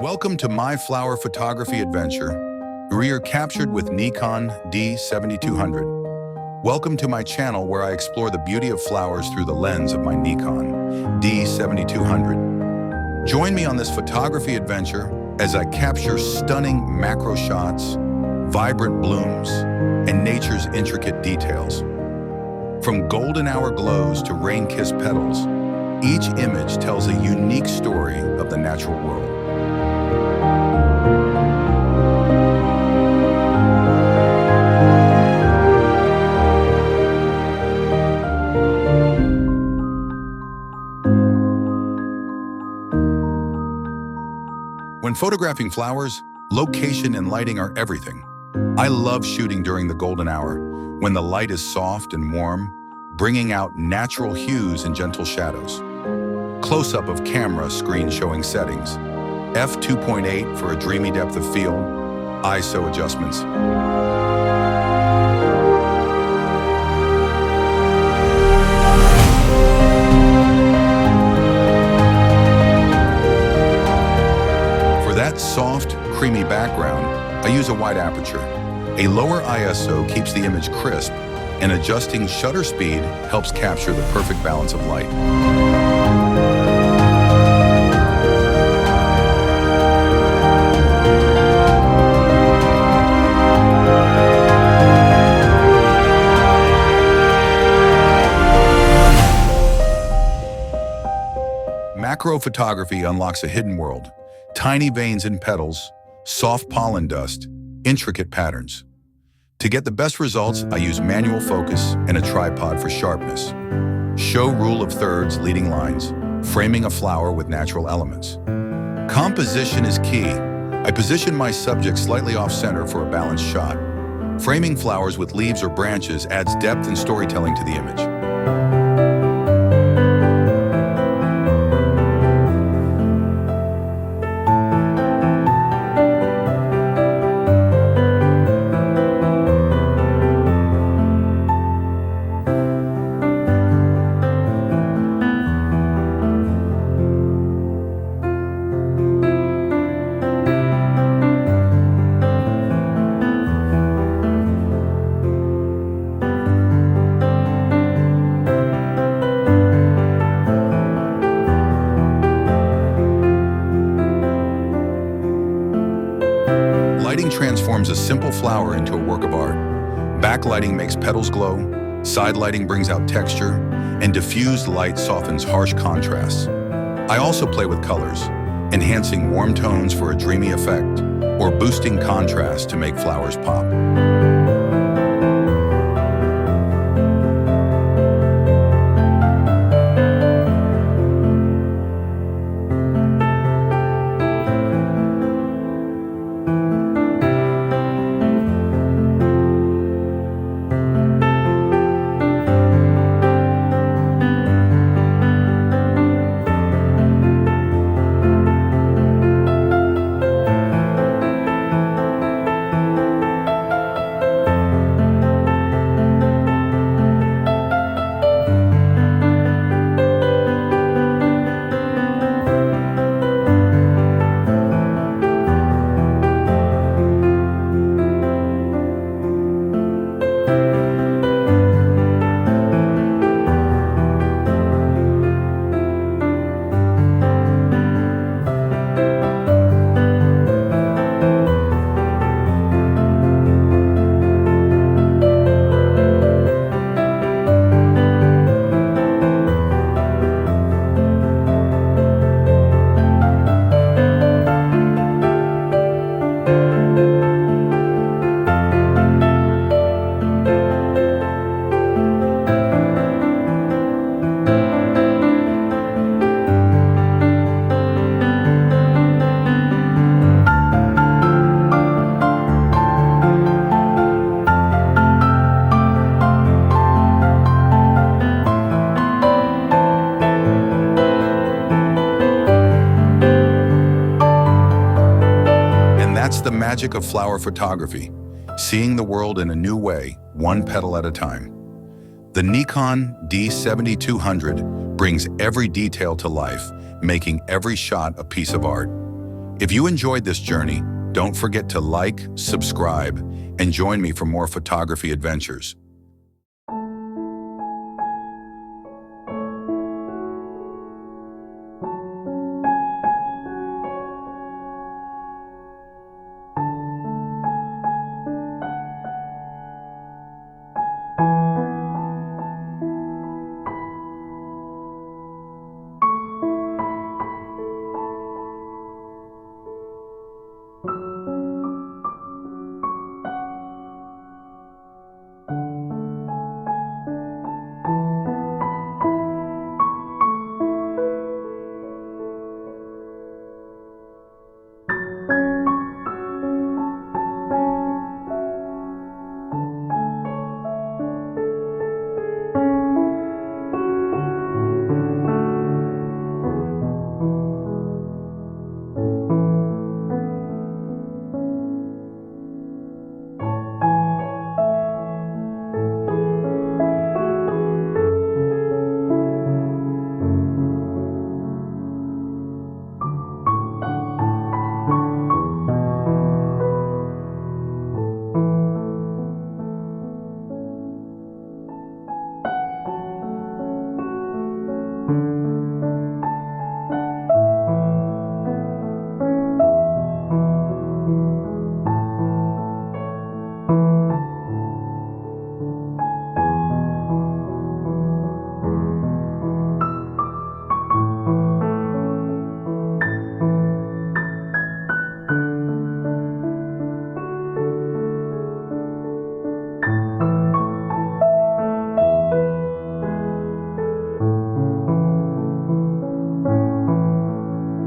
Welcome to my flower photography adventure, where you're captured with Nikon D7200. Welcome to my channel where I explore the beauty of flowers through the lens of my Nikon D7200. Join me on this photography adventure as I capture stunning macro shots, vibrant blooms, and nature's intricate details. From golden hour glows to rain-kissed petals, each image tells a unique story of the natural world. When photographing flowers, location and lighting are everything. I love shooting during the golden hour, when the light is soft and warm, bringing out natural hues and gentle shadows. Close-up of camera screen showing settings. f2.8 for a dreamy depth of field, ISO adjustments. For that soft, creamy background, I use a wide aperture. A lower ISO keeps the image crisp, and adjusting shutter speed helps capture the perfect balance of light. Macro photography unlocks a hidden world. Tiny veins in petals, soft pollen dust, intricate patterns. To get the best results, I use manual focus and a tripod for sharpness. Show rule of thirds leading lines, framing a flower with natural elements. Composition is key. I position my subject slightly off-center for a balanced shot. Framing flowers with leaves or branches adds depth and storytelling to the image. Lighting transforms a simple flower into a work of art. Backlighting makes petals glow, side lighting brings out texture, and diffused light softens harsh contrasts. I also play with colors, enhancing warm tones for a dreamy effect, or boosting contrast to make flowers pop. That's the magic of flower photography, seeing the world in a new way, one petal at a time. The Nikon D7200 brings every detail to life, making every shot a piece of art. If you enjoyed this journey, don't forget to like, subscribe, and join me for more photography adventures.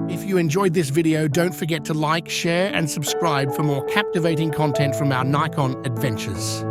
If you enjoyed this video, don't forget to like, share, and subscribe for more captivating content from our Nikon adventures.